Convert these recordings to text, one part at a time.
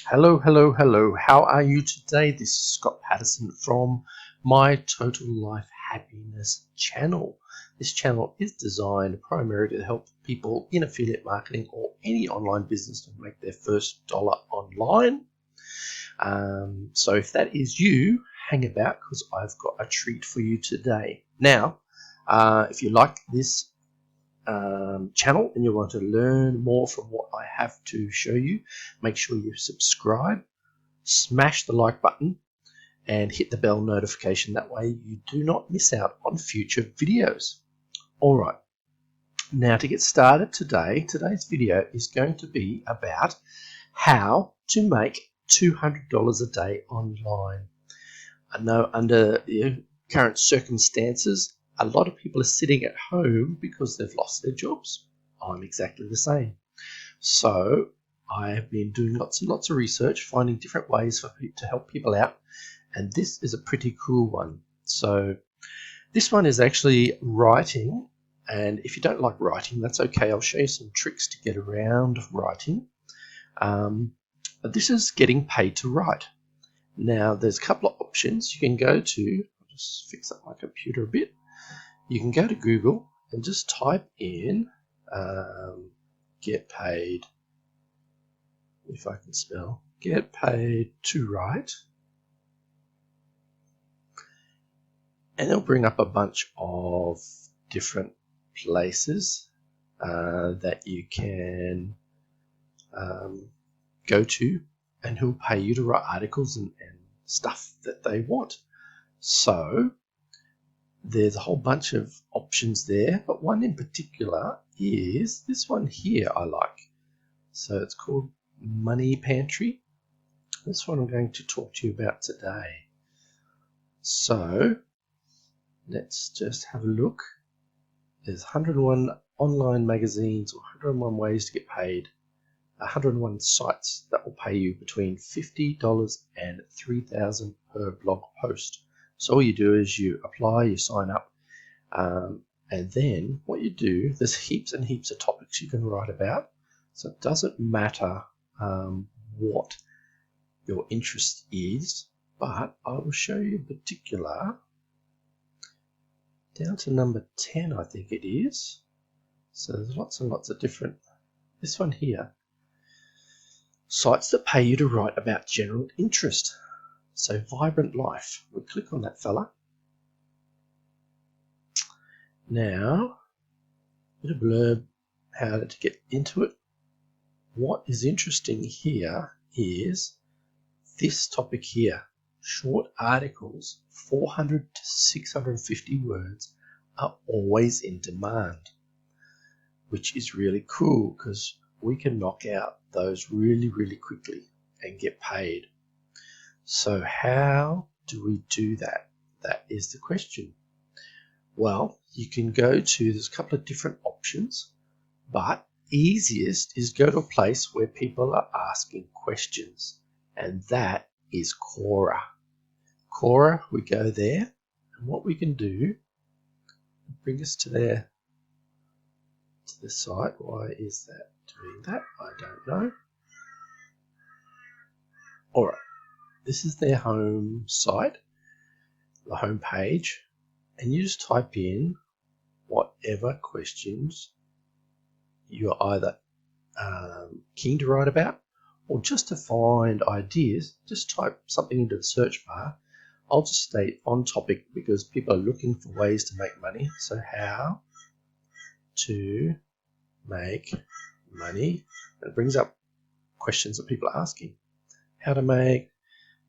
Hello, hello, hello. How are you today? This is Scott Patterson from My Total Life Happiness channel. This channel is designed primarily to help people in affiliate marketing or any online business to make their first dollar online. So if that is you, hang about because I've got a treat for you today. Now, if you like this channel and you want to learn more from what I have to show you, make sure you subscribe, smash the like button and hit the bell notification. That way you do not miss out on future videos. All right, now to get started today's video is going to be about how to make $200 a day online. I know under the current circumstances a lot of people are sitting at home because they've lost their jobs. I'm exactly the same. So I have been doing lots and lots of research, finding different ways to help people out, and this is a pretty cool one. So this one is actually writing, and if you don't like writing, that's okay. I'll show you some tricks to get around writing. But this is getting paid to write. Now there's a couple of options you can go to. I'll just fix up my computer a bit. You can go to Google and just type in get paid, if I can spell, get paid to write, and it'll bring up a bunch of different places that you can go to, and who'll pay you to write articles and stuff that they want. So there's a whole bunch of options there, but one in particular is this one here I like. So it's called Money Pantry. This one I'm going to talk to you about today. So let's just have a look. There's 101 online magazines or 101 ways to get paid, 101 sites that will pay you between $50 and $3,000 per blog post. So all you do is you apply, you sign up, and then what you do, there's heaps and heaps of topics you can write about. So it doesn't matter what your interest is, but I will show you in particular down to number 10, I think it is. So there's lots and lots of different, this one here, sites that pay you to write about general interest. So Vibrant Life, we click on that fella. Now, a bit of blurb, how to get into it. What is interesting here is this topic here. Short articles, 400 to 650 words, are always in demand, which is really cool because we can knock out those really, really quickly and get paid. So how do we do that? That is the question. Well, you can go to, there's a couple of different options, but easiest is go to a place where people are asking questions, and that is Quora. Quora, we go there, and what we can do, bring us to the site. Why is that doing that? I don't know. All right, this is their home site, the home page, and you just type in whatever questions you're either keen to write about, or just to find ideas, just type something into the search bar. I'll just stay on topic because people are looking for ways to make money. So how to make money. It brings up questions that people are asking.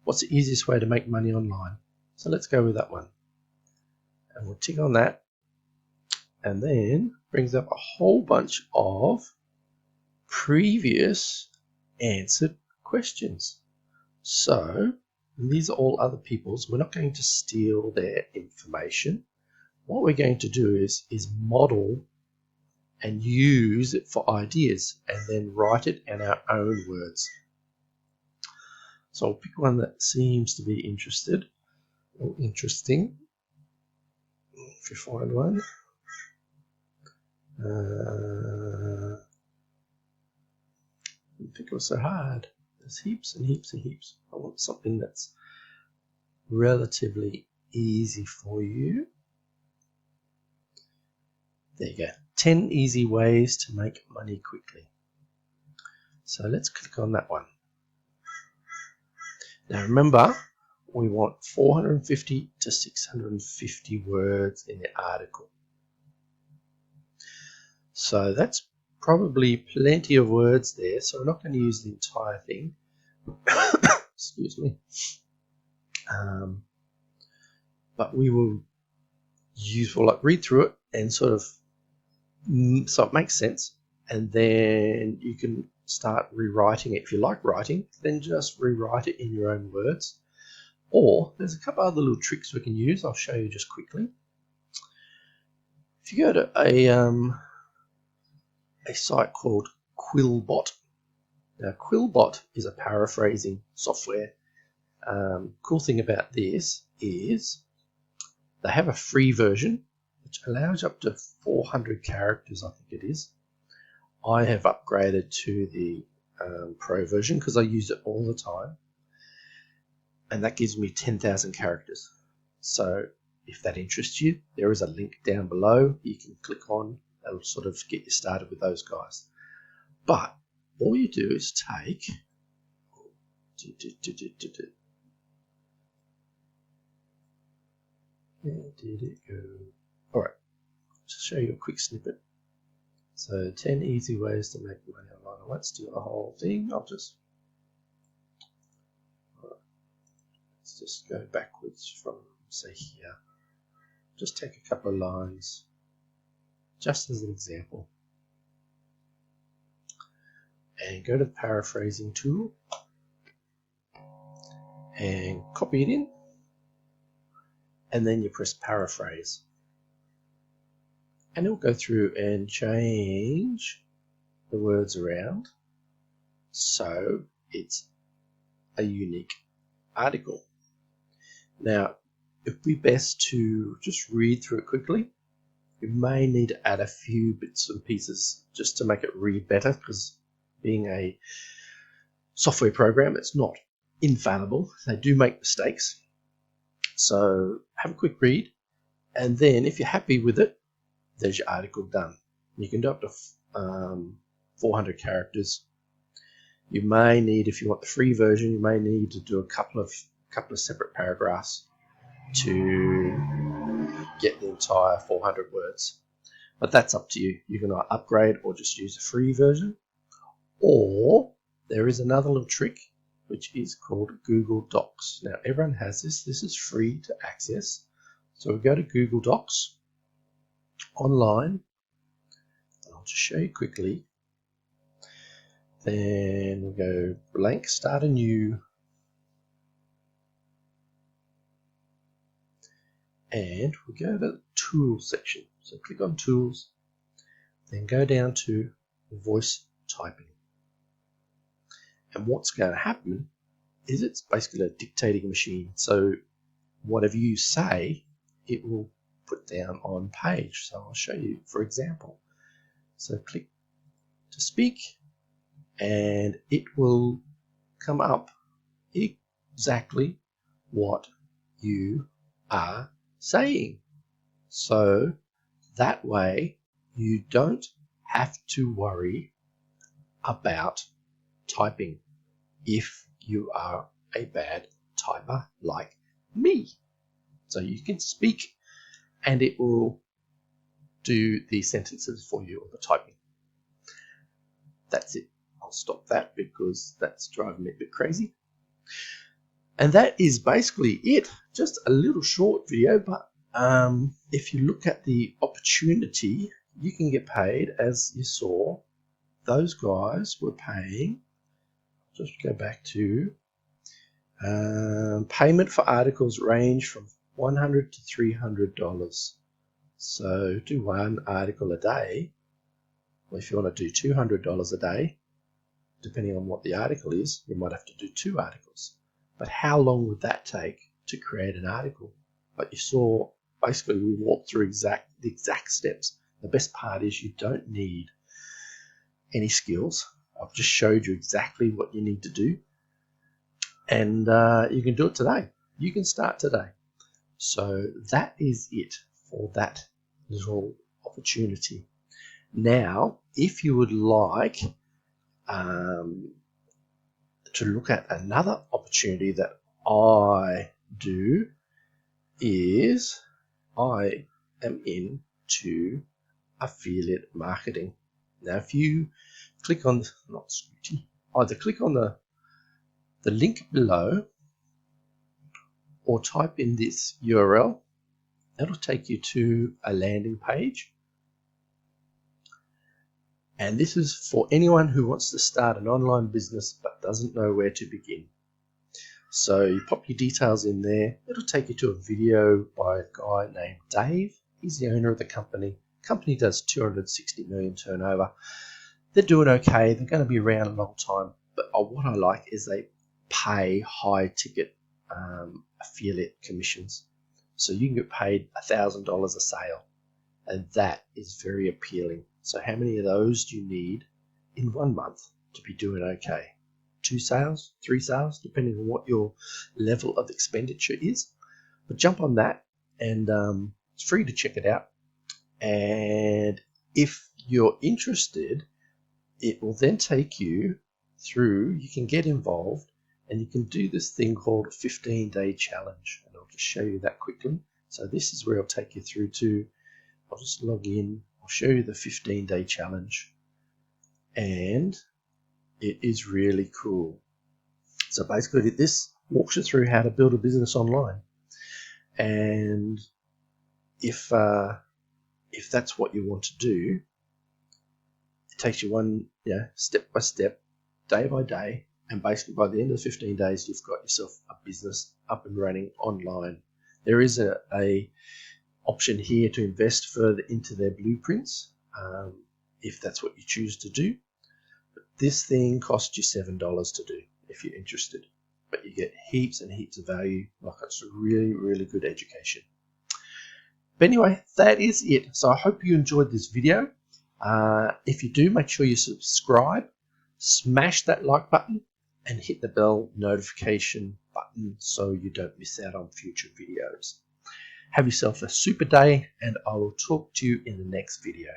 What's the easiest way to make money online? So let's go with that one. And we'll tick on that. And then brings up a whole bunch of previous answered questions. So these are all other people's. We're not going to steal their information. What we're going to do is model and use it for ideas and then write it in our own words. So I'll pick one that seems to be interesting. If you find one. I think it was so hard. There's heaps and heaps and heaps. I want something that's relatively easy for you. There you go. 10 easy ways to make money quickly. So let's click on that one. Now remember, we want 450 to 650 words in the article. So that's probably plenty of words there, so we're not going to use the entire thing. Excuse me. But we will use, we'll like read through it and sort of, so it makes sense, and then you can start rewriting it. If you like writing, then just rewrite it in your own words. Or there's a couple other little tricks we can use. I'll show you just quickly. If you go to a site called Quillbot. Now Quillbot is a paraphrasing software. Cool thing about this is they have a free version which allows up to 400 characters, I think it is. I have upgraded to the Pro version because I use it all the time, and that gives me 10,000 characters. So if that interests you, there is a link down below you can click on. That'll sort of get you started with those guys. But all you do is take where did it go? Alright, just show you a quick snippet. So 10 easy ways to make money online. I won't steal the whole thing. Let's just go backwards from, say, here. Just take a couple of lines, just as an example. And go to the paraphrasing tool and copy it in. And then you press paraphrase. And it'll go through and change the words around so it's a unique article. Now, it would be best to just read through it quickly. You may need to add a few bits and pieces just to make it read better, because being a software program, it's not infallible. They do make mistakes. So have a quick read, and then if you're happy with it, there's your article done. You can do up to 400 characters. You may need, if you want the free version, you may need to do a couple of separate paragraphs to get the entire 400 words. But that's up to you. You can either upgrade or just use a free version. Or there is another little trick which is called Google Docs. Now everyone has this. This is free to access. So we go to Google Docs online. I'll just show you quickly. Then we'll go blank, start a new, and we'll go to the Tools section. So click on Tools, then go down to Voice Typing. And what's going to happen is it's basically a dictating machine. So whatever you say, it will put down on page. So I'll show you, for example. So click to speak, and it will come up exactly what you are saying. So that way you don't have to worry about typing if you are a bad typer like me. So you can speak and it will do the sentences for you, or the typing. That's it. I'll stop that because that's driving me a bit crazy. And that is basically it. Just a little short video, but if you look at the opportunity, you can get paid. As you saw, those guys were paying, just go back to payment for articles range from $100 to $300. So do one article a day. Well, if you want to do $200 a day, depending on what the article is, you might have to do 2 articles. But how long would that take to create an article? But you saw, basically we walked through the exact steps. The best part is you don't need any skills. I've just showed you exactly what you need to do. and you can do it today. You can start today. So that is it for that little opportunity. Now, if you would like to look at another opportunity that I do, is I am into affiliate marketing. Now, if you click on, not Scooty, either click on the link below or type in this URL, that'll take you to a landing page. And this is for anyone who wants to start an online business but doesn't know where to begin. So you pop your details in there. It'll take you to a video by a guy named Dave. He's the owner of the company. Company does 260 million turnover. They're doing okay. They're going to be around a long time. But what I like is they pay high ticket affiliate commissions. So you can get paid $1,000 a sale. And that is very appealing. So how many of those do you need in 1 month to be doing okay? 2 sales, 3 sales, depending on what your level of expenditure is. But jump on that, and it's free to check it out. And if you're interested, it will then take you through, you can get involved, and you can do this thing called a 15-day challenge. And I'll just show you that quickly. So this is where I'll take you through to, I'll just log in, I'll show you the 15-day challenge. And it is really cool. So basically this walks you through how to build a business online. And if that's what you want to do, it takes you step by step, day by day, and basically by the end of the 15 days, you've got yourself a business up and running online. There is a option here to invest further into their blueprints, if that's what you choose to do. But this thing costs you $7 to do if you're interested. But you get heaps and heaps of value. Like, it's a really, really good education. But anyway, that is it. So I hope you enjoyed this video. If you do, make sure you subscribe, smash that like button, and hit the bell notification button so you don't miss out on future videos. Have yourself a super day, and I will talk to you in the next video.